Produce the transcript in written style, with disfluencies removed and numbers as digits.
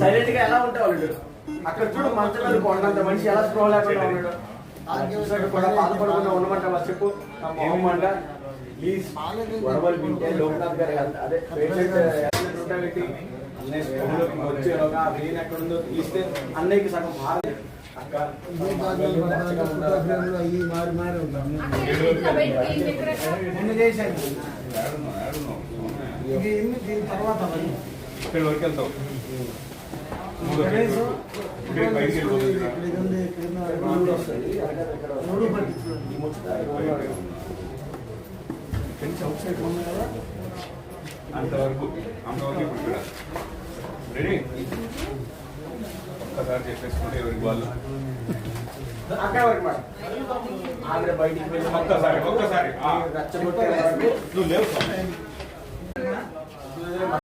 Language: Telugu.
సైలెంట్ గా ఎలా ఉంటే వాళ్ళు అక్కడ చూడు మంచం మీద కొండంత మనిషి ఎలా స్క్రోల్ లేకుండా ఉన్నాడు. చూసినట్టు కూడా బాధపడకుండా ఉండమంటా చెప్పు. మొహమ్మంట ప్లీజ్ గొడవలు వింటే లోక్నాథ్ గారు అదే వచ్చేలోగా బ్రెయిన్ ఎక్కడ ఉందో తీస్తే అన్నయ్యకి సగం మారలేదు. తర్వాత ఇక్కడ వరకు వెళ్తావు అంతవరకు ఇప్పుడు ఇక్కడ రెడీ ఒక్కసారి చెప్పేసుకుంటే ఎవరికి వాళ్ళు బయటికి వెళ్ళి ఒక్కసారి నువ్వు లేవు